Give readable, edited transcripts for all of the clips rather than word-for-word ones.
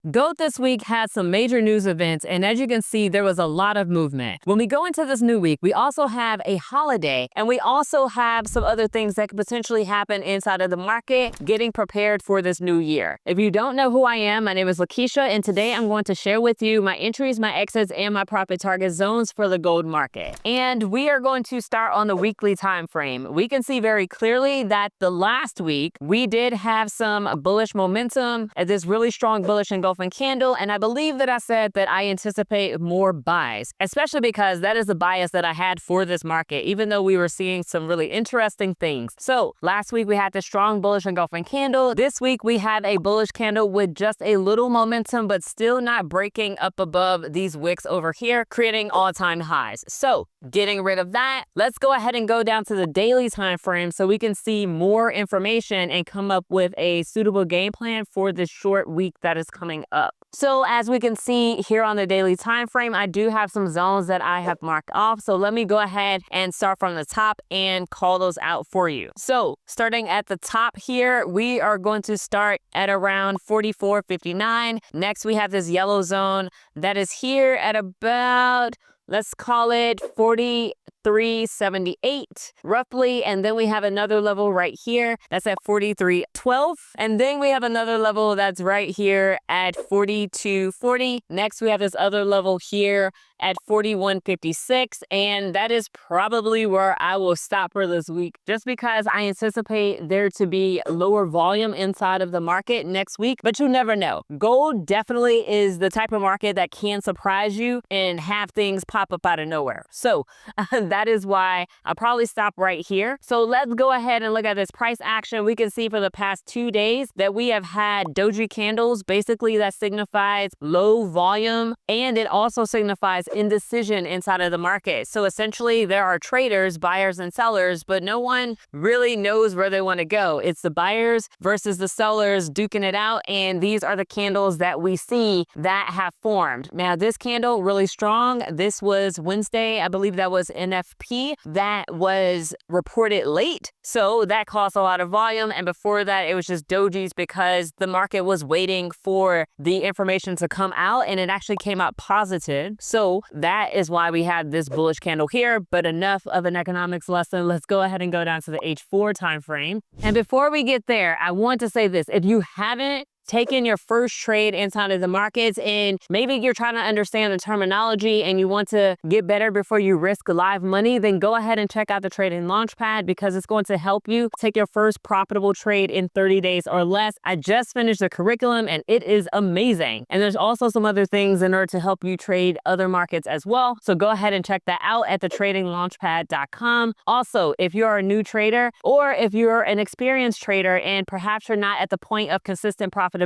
GOAT this week had some major news events, and as you can see, there was a lot of movement. When we go into this new week, we also have a holiday, and we also have some other things that could potentially happen inside of the market, getting prepared for this new year. If you don't know who I am, my name is LaKiesha, and today I'm going to share with you my entries, my exits, and my profit target zones for the gold market. And we are going to start on the weekly time frame. We can see very clearly that the last week, we did have some bullish momentum at this really strong bullish engulfing candle, and I believe that I said that I anticipate more buys, especially because that is the bias that I had for this market, even though we were seeing some really interesting things. So last week we had the strong bullish engulfing candle. This week we have a bullish candle with just a little momentum, but still not breaking up above these wicks over here, creating all-time highs. So getting rid of that, let's go ahead and go down to the daily time frame so we can see more information and come up with a suitable game plan for this short week that is coming up. So as we can see here on the daily time frame, I do have some zones that I have marked off. So let me go ahead and start from the top and call those out for you. So starting at the top here, we are going to start at around 44.59. Next, we have this yellow zone that is here at about, let's call it 43.78 roughly, and then we have another level right here that's at 43.12, and then we have another level that's right here at 42.40. Next we have this other level here at 41.56, and that is probably where I will stop for this week, just because I anticipate there to be lower volume inside of the market next week, but you never know. Gold definitely is the type of market that can surprise you and have things pop up out of nowhere. So that is why I'll probably stop right here. So let's go ahead and look at this price action. We can see for the past 2 days that we have had doji candles. Basically, that signifies low volume, and it also signifies indecision inside of the market. So essentially, there are traders, buyers and sellers, but no one really knows where they want to go. It's the buyers versus the sellers duking it out, and these are the candles that we see that have formed. Now, this candle really strong. This was Wednesday. I believe that was NFP that was reported late, so that caused a lot of volume. And before that, it was just dojis because the market was waiting for the information to come out, and it actually came out positive. So that is why we had this bullish candle here. But enough of an economics lesson. Let's go ahead and go down to the H4 time frame. And before we get there, I want to say this: if you haven't taken your first trade inside of the markets, and maybe you're trying to understand the terminology and you want to get better before you risk live money, then go ahead and check out the Trading Launchpad, because it's going to help you take your first profitable trade in 30 days or less. I just finished the curriculum and it is amazing. And there's also some other things in order to help you trade other markets as well. So go ahead and check that out at thetradinglaunchpad.com. Also, if you're a new trader or if you're an experienced trader and perhaps you're not at the point of consistent profitability,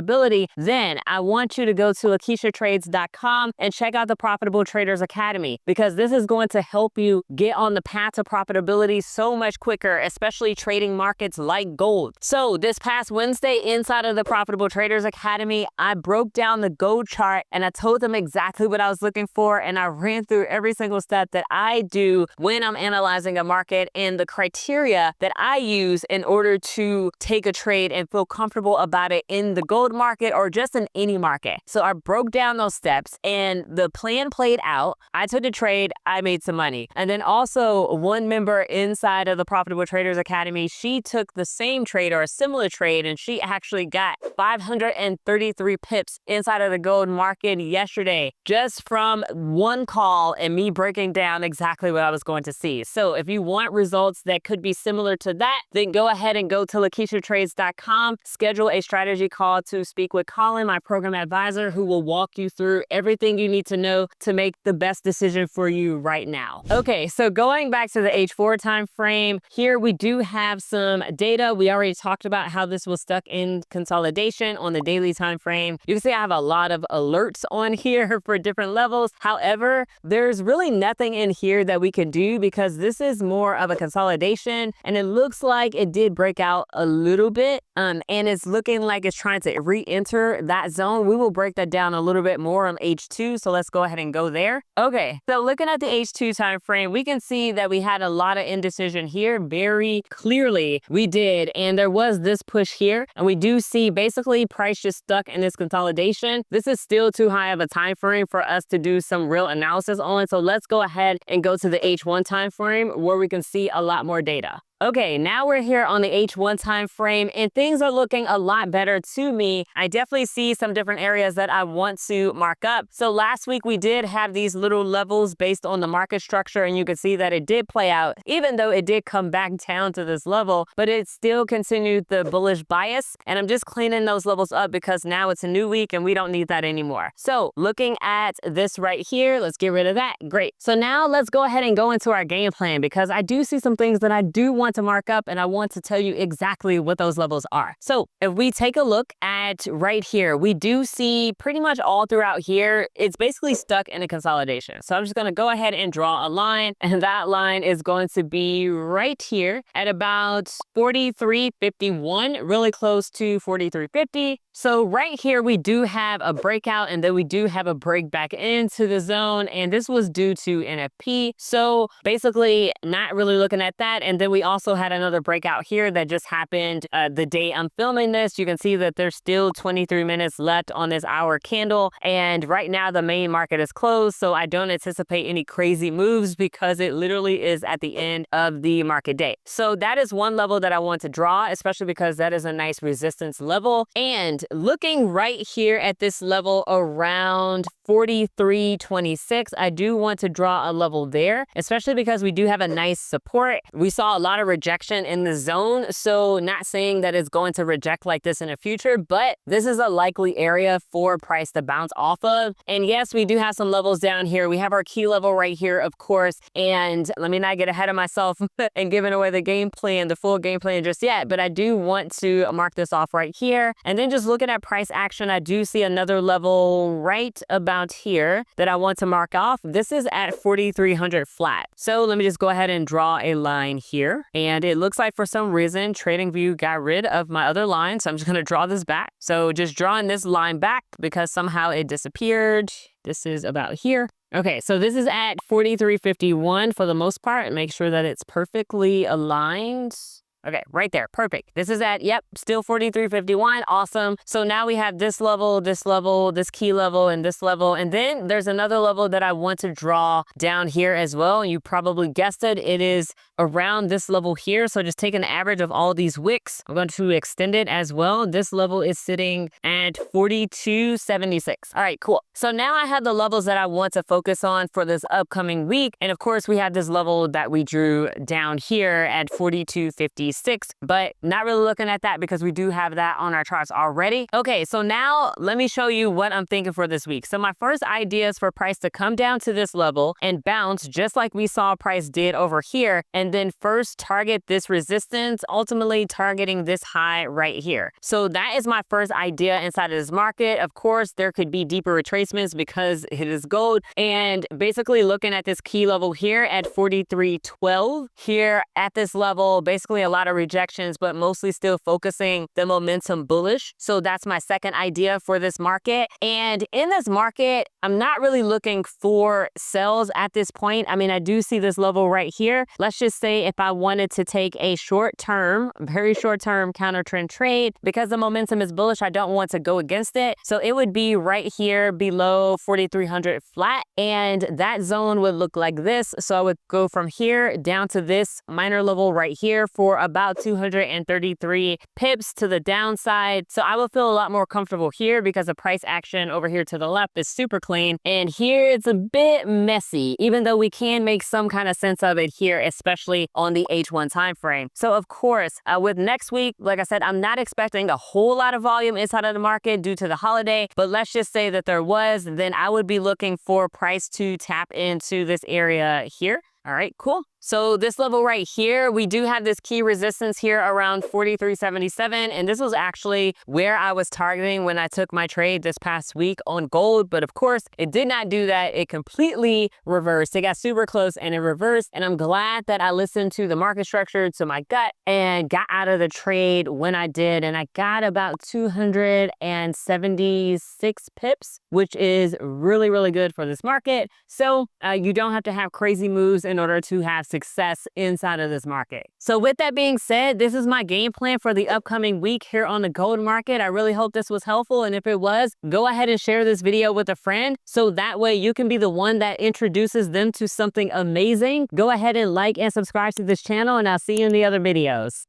then I want you to go to LaKieshaTrades.com and check out the Profitable Traders Academy, because this is going to help you get on the path to profitability so much quicker, especially trading markets like gold. So this past Wednesday, inside of the Profitable Traders Academy, I broke down the gold chart and I told them exactly what I was looking for, and I ran through every single step that I do when I'm analyzing a market and the criteria that I use in order to take a trade and feel comfortable about it in the gold market or just in any market. So I broke down those steps and the plan played out. I took a trade, I made some money. And then also one member inside of the Profitable Traders Academy, she took the same trade or a similar trade, and she actually got 533 pips inside of the gold market yesterday, just from one call and me breaking down exactly what I was going to see. So if you want results that could be similar to that, then go ahead and go to LaKieshaTrades.com, schedule a strategy call to speak with Colin, my program advisor, who will walk you through everything you need to know to make the best decision for you right now. Okay, so going back to the H4 time frame, here we do have some data. We already talked about how this was stuck in consolidation on the daily time frame. You can see I have a lot of alerts on here for different levels. However, there's really nothing in here that we can do because this is more of a consolidation, and it looks like it did break out a little bit, and it's looking like it's trying to to re-enter that zone. We will break that down a little bit more on H2. So let's go ahead and go there. Okay, so looking at the H2 time frame, we can see that we had a lot of indecision here. Very clearly we did. And there was this push here. And we do see basically price just stuck in this consolidation. This is still too high of a time frame for us to do some real analysis on. So let's go ahead and go to the H1 time frame where we can see a lot more data. Okay, now we're here on the H1 time frame and things are looking a lot better to me. I definitely see some different areas that I want to mark up. So last week we did have these little levels based on the market structure and you can see that it did play out even though it did come back down to this level, but it still continued the bullish bias. And I'm just cleaning those levels up because now it's a new week and we don't need that anymore. So looking at this right here, let's get rid of that. Great. So now let's go ahead and go into our game plan because I do see some things that I do want to mark up and I want to tell you exactly what those levels are. So if we take a look at right here, we do see pretty much all throughout here, it's basically stuck in a consolidation. So I'm just going to go ahead and draw a line and that line is going to be right here at about 43.51, really close to 43.50. So right here, we do have a breakout and then we do have a break back into the zone. And this was due to NFP. So basically not really looking at that. And then we also had another breakout here that just happened the day I'm filming this. You can see that there's still 23 minutes left on this hour candle. And right now the main market is closed. So I don't anticipate any crazy moves because it literally is at the end of the market day. So that is one level that I want to draw, especially because that is a nice resistance level. And looking right here at this level around 43.26, I do want to draw a level there, especially because we do have a nice support. We saw a lot of rejection in the zone, so not saying that it's going to reject like this in the future, but this is a likely area for price to bounce off of. And yes, we do have some levels down here. We have our key level right here, of course, and let me not get ahead of myself and giving away the game plan, the full game plan just yet, but I do want to mark this off right here. And then just looking at price action, I do see another level right about here that I want to mark off. This is at 4,300 flat. So let me just go ahead and draw a line here. And it looks like for some reason, TradingView got rid of my other line. So I'm just going to draw this back. So just drawing this line back because somehow it disappeared. This is about here. Okay, so this is at 43.51 for the most part. Make sure that it's perfectly aligned. Okay, right there. Perfect. This is at, yep, still 43.51. Awesome. So now we have this level, this key level, and this level. And then there's another level that I want to draw down here as well. You probably guessed it. It is around this level here. So just take an average of all these wicks. I'm going to extend it as well. This level is sitting at 42.76. All right, cool. So now I have the levels that I want to focus on for this upcoming week. And of course, we have this level that we drew down here at 42.56. But not really looking at that because we do have that on our charts already. Okay, so now let me show you what I'm thinking for this week. So my first idea is for price to come down to this level and bounce just like we saw price did over here, and then first target this resistance, ultimately targeting this high right here. So that is my first idea inside of this market. Of course, there could be deeper retracements because it is gold, and basically looking at this key level here at 43.12 here at this level, basically a lot of rejections, but mostly still focusing the momentum bullish. So that's my second idea for this market. And in this market, I'm not really looking for sells at this point. I mean, I do see this level right here. Let's just say if I wanted to take a short-term, very short-term counter trend trade, because the momentum is bullish, I don't want to go against it. So it would be right here below 4,300 flat. And that zone would look like this. So I would go from here down to this minor level right here for about 233 pips to the downside. So I will feel a lot more comfortable here because the price action over here to the left is super clean. And here it's a bit messy, even though we can make some kind of sense of it here, especially on the H1 time frame. So of course, with next week, like I said, I'm not expecting a whole lot of volume inside of the market due to the holiday, but let's just say that there was, then I would be looking for price to tap into this area here. All right, cool. So this level right here, we do have this key resistance here around 43.77, and this was actually where I was targeting when I took my trade this past week on gold. But of course, it did not do that. It completely reversed. It got super close and it reversed. And I'm glad that I listened to the market structure, to my gut, and got out of the trade when I did. And I got about 276 pips, which is really, really good for this market. So you don't have to have crazy moves in order to have success inside of this market. So with that being said, this is my game plan for the upcoming week here on the gold market. I really hope this was helpful. And if it was, go ahead and share this video with a friend so that way you can be the one that introduces them to something amazing. Go ahead and like and subscribe to this channel, and I'll see you in the other videos.